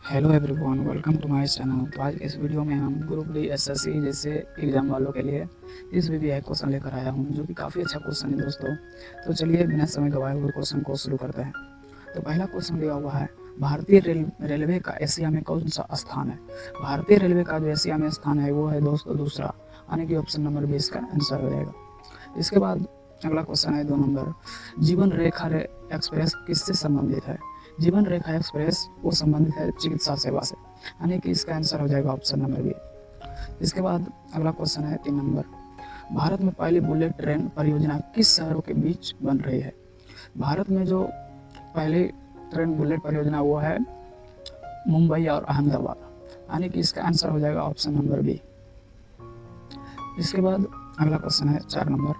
Hello everyone, welcome to my channel. तो आज इस वीडियो में हम ग्रुप डी एसएससी जैसे एग्ज़ाम वालों के लिए इस वीवीआई क्वेश्चन लेकर आया हूं, जो कि काफ़ी अच्छा क्वेश्चन है दोस्तों। तो चलिए बिना समय गवाए हुए क्वेश्चन को शुरू करते हैं। तो पहला क्वेश्चन दिया हुआ है, भारतीय रेलवे का एशिया में कौन सा स्थान है। भारतीय रेलवे का जो एशिया में स्थान है वो है दोस्तों दूसरा, यानी कि ऑप्शन नंबर 20 का आंसर हो जाएगा। इसके बाद अगला क्वेश्चन है 2 नंबर, जीवन रेखा एक्सप्रेस किससे संबंधित है। जीवन रेखा एक्सप्रेस वो संबंधित है चिकित्सा सेवा से, यानी कि इसका आंसर हो जाएगा ऑप्शन नंबर बी। इसके बाद अगला क्वेश्चन है 3 नंबर, भारत में पहली बुलेट ट्रेन परियोजना किस शहरों के बीच बन रही है। भारत में जो पहली ट्रेन बुलेट परियोजना वो है मुंबई और अहमदाबाद, यानी कि इसका आंसर हो जाएगा ऑप्शन नंबर बी। इसके बाद अगला क्वेश्चन है 4 नंबर,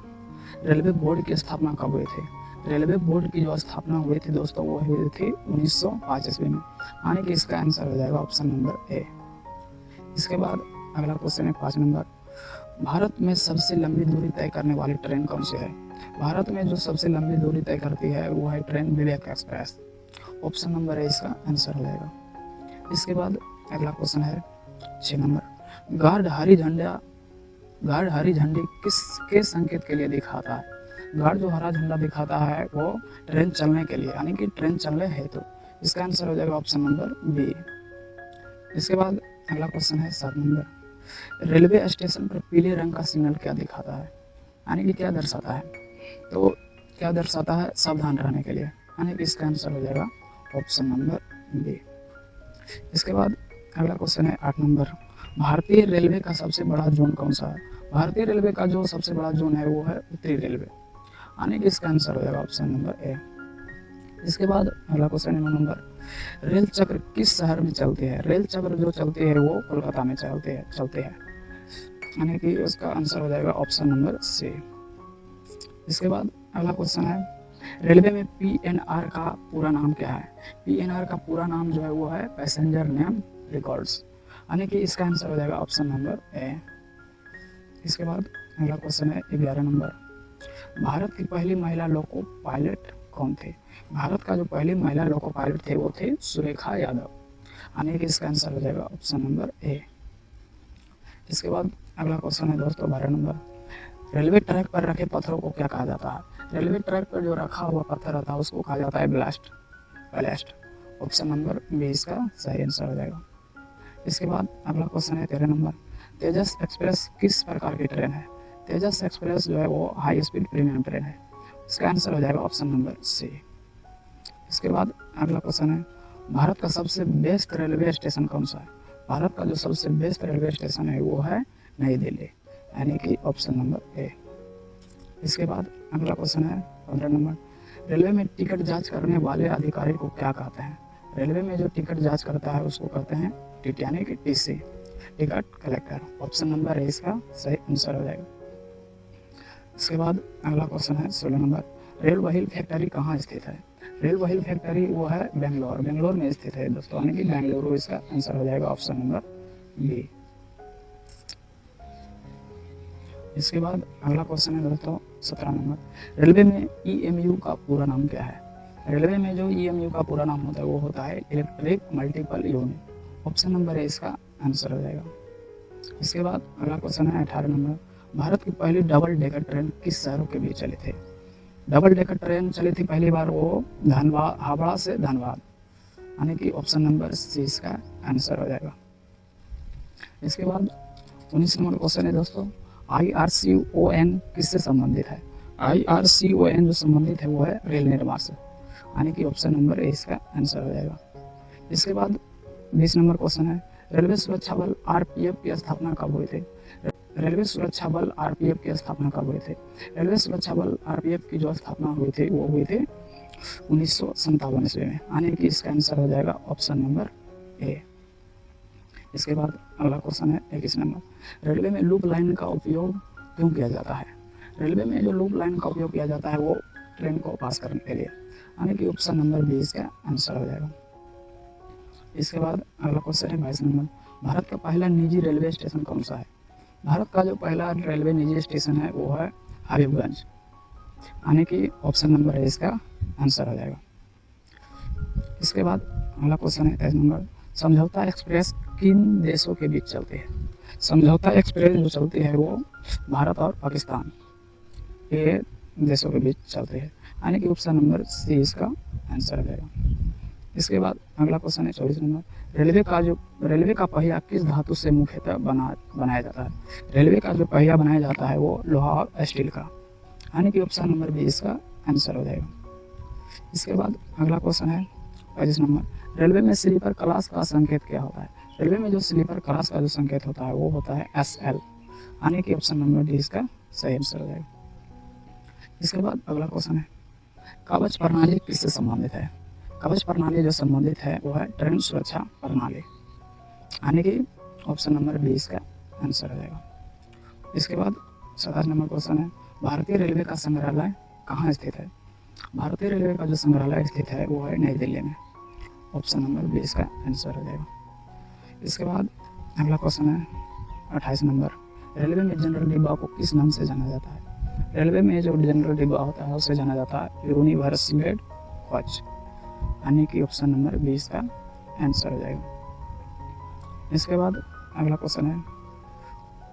रेलवे बोर्ड की स्थापना कब हुई थी। रेलवे बोर्ड की जो स्थापना हुई थी दोस्तों वो हुई थी 1905 ईस्वी में, यानी कि इसका आंसर हो जाएगा ऑप्शन नंबर ए। इसके बाद अगला क्वेश्चन है 5 नंबर, भारत में सबसे लंबी दूरी तय करने वाली ट्रेन कौन सी है। भारत में जो सबसे लंबी दूरी तय करती है वो है train Vivek express, option number A इसका आंसर हो जाएगा। इसके बाद अगला क्वेश्चन है 6 नंबर, गार्ड हरी झंडी किसके संकेत के लिए दिखाता है। गार्ड जो हरा झंडा दिखाता है वो ट्रेन चलने के लिए, यानी कि ट्रेन चलने हेतु, इसका आंसर हो जाएगा ऑप्शन नंबर बी। इसके बाद अगला क्वेश्चन है 7 नंबर, रेलवे स्टेशन पर पीले रंग का सिग्नल क्या दिखाता है, यानी कि क्या दर्शाता है। तो क्या दर्शाता है, सावधान रहने के लिए, यानी कि इसका आंसर हो जाएगा ऑप्शन नंबर बी। इसके बाद अगला क्वेश्चन है 8 नंबर, भारतीय रेलवे का सबसे बड़ा जोन कौन सा है। भारतीय रेलवे का जो सबसे बड़ा जोन है वो है उत्तरी रेलवे, यानी कि इसका आंसर हो जाएगा ऑप्शन नंबर ए। इसके बाद अगला क्वेश्चन है 9 नंबर, रेल चक्र किस शहर में चलती है। रेल चक्र जो चलती है वो कोलकाता में चलते हैं, यानी कि उसका आंसर हो जाएगा ऑप्शन नंबर सी। इसके बाद अगला क्वेश्चन है, रेलवे में पीएनआर का पूरा नाम क्या है। पीएनआर का पूरा नाम जो है वो है पैसेंजर नेम रिकॉर्ड्स, यानी कि इसका आंसर हो जाएगा ऑप्शन नंबर ए। इसके बाद अगला क्वेश्चन है 11 नंबर, भारत की पहली महिला लोको पायलट कौन थे। भारत का जो पहली महिला लोको पायलट थे वो थे सुरेखा यादव, यानी कि इसका आंसर हो जाएगा ऑप्शन नंबर ए। इसके बाद अगला क्वेश्चन है दोस्तों 12 नंबर, रेलवे ट्रैक पर रखे पत्थरों को क्या कहा जाता है। रेलवे ट्रैक पर जो रखा हुआ पत्थर रहता है उसको कहा जाता है बैलेस्ट, ऑप्शन नंबर बी इसका सही आंसर हो जाएगा। इसके बाद अगला क्वेश्चन है 13 नंबर, तेजस एक्सप्रेस किस प्रकार की ट्रेन है। तेजस एक्सप्रेस जो है वो हाई स्पीड प्रीमियम ट्रेन है, इसका आंसर हो जाएगा ऑप्शन नंबर सी। इसके बाद अगला क्वेश्चन है, भारत का सबसे बेस्ट रेलवे स्टेशन कौन सा है। भारत का जो सबसे बेस्ट रेलवे स्टेशन है वो है नई दिल्ली, यानी कि ऑप्शन नंबर ए। इसके बाद अगला क्वेश्चन है 15 नंबर, रेलवे में टिकट जांच करने वाले अधिकारी को क्या कहते हैं। रेलवे में जो टिकट जांच करता है उसको कहते हैं टीटी, यानी कि TC, ticket collector, option number A इसका सही आंसर हो जाएगा। इसके बाद अगला क्वेश्चन है 16 नंबर, रेल व्हील फैक्ट्री कहाँ स्थित है। रेल व्हील फैक्ट्री वो है बेंगलोर में स्थित है दोस्तों, यानी कि बेंगलुरु इसका आंसर हो जाएगा ऑप्शन नंबर बी। इसके बाद अगला क्वेश्चन है दोस्तों 17 नंबर, रेलवे में ईएमयू का पूरा नाम क्या है। रेलवे में जो ईएमयू का पूरा नाम होता है वो होता है electric multiple unit, option number A इसका आंसर हो जाएगा। इसके बाद अगला क्वेश्चन है 18 नंबर, भारत की पहली डबल डेकर ट्रेन किस शहरों के बीच चली थी। डबल डेकर ट्रेन चली थी पहली बार वो धनबाद, हावड़ा से धनबाद, यानी कि ऑप्शन नंबर सी इसका आंसर हो जाएगा। इसके बाद 19 नंबर क्वेश्चन है दोस्तों, IRCON किससे संबंधित है। IRCON जो संबंधित है वो है रेल निर्माण से, यानी कि ऑप्शन नंबर ए इसका आंसर हो जाएगा। इसके बाद 20 नंबर क्वेश्चन है, रेलवे सुरक्षा बल RPF की स्थापना कब हुई थी। रेलवे सुरक्षा बल RPF की स्थापना कब हुई थी। रेलवे सुरक्षा बल RPF की जो स्थापना हुई थी वो हुई थी 1957 ईस्वी में, यानी कि इसका आंसर हो जाएगा ऑप्शन नंबर ए। इसके बाद अगला क्वेश्चन है 21 नंबर, रेलवे में लूप लाइन का उपयोग क्यों किया जाता है। रेलवे में जो लूप लाइन का उपयोग किया जाता है वो ट्रेन को पास करने के लिए, यानी कि ऑप्शन नंबर बी इसका आंसर हो जाएगा। इसके बाद अगला क्वेश्चन है 22 नंबर, भारत का पहला निजी रेलवे स्टेशन कौन सा है। भारत का जो पहला रेलवे निजी स्टेशन है वो है हबीबगंज, यानी कि ऑप्शन नंबर ए इसका आंसर हो जाएगा। इसके बाद अगला क्वेश्चन है 23 नंबर, समझौता एक्सप्रेस किन देशों के बीच चलती है? समझौता एक्सप्रेस जो चलती है वो भारत और पाकिस्तान ये देशों के बीच चलती है, यानी कि ऑप्शन नंबर सी इसका आंसर रहेगा। इसके बाद अगला क्वेश्चन है 24 नंबर। रेलवे का पहिया किस धातु से मुख्यतः बनाया जाता है? रेलवे का जो पहिया बनाया जाता है वो लोहा और स्टील का, यानी कि ऑप्शन नंबर बी इसका आंसर हो जाएगा। इसके बाद अगला क्वेश्चन है 25 नंबर। रेलवे में स्लीपर क्लास का संकेत क्या होता है? रेलवे में जो स्लीपर क्लास का जो संकेत होता है वो होता है SL, यानी कि ऑप्शन नंबर डी इसका सही आंसर हो जाएगा। इसके बाद अगला क्वेश्चन है कवच प्रणाली किससे संबंधित है? कवच प्रणाली जो संबंधित है वो है ट्रेन सुरक्षा प्रणाली, यानी कि ऑप्शन नंबर बी इसका आंसर हो जाएगा। इसके बाद 27 नंबर क्वेश्चन है भारतीय रेलवे का संग्रहालय कहाँ स्थित है? भारतीय रेलवे का जो संग्रहालय स्थित है वो है नई दिल्ली में, ऑप्शन नंबर बी इसका आंसर हो जाएगा। इसके बाद अगला क्वेश्चन है 28 नंबर। रेलवे में जनरल डिब्बा को किस नाम से जाना जाता है? रेलवे में जो जनरल डिब्बा होता है उसे जाना जाता है यूनिवर्सल कोच, यानी कि ऑप्शन नंबर 20 का आंसर हो जाएगा। इसके बाद अगला क्वेश्चन है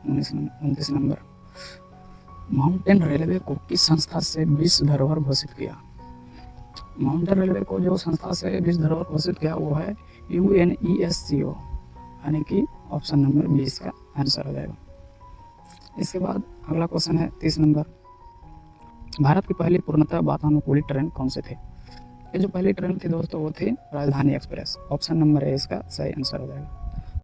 29 नंबर। माउंटेन रेलवे को किस संस्था से विश्व धरोहर घोषित किया? माउंटेन रेलवे को जो संस्था से विश्व धरोहर घोषित किया वो है UNESCO, यानी कि ऑप्शन नंबर 20 का आंसर हो जाएगा। इसके बाद अगला क्वेश्चन है 30 नंबर। भारत की पहली पूर्णतः वातानुकूलित ट्रेन कौन से थे? ये जो पहली ट्रेन थी दोस्तों वो थी राजधानी एक्सप्रेस, ऑप्शन नंबर ए इसका सही आंसर हो जाएगा।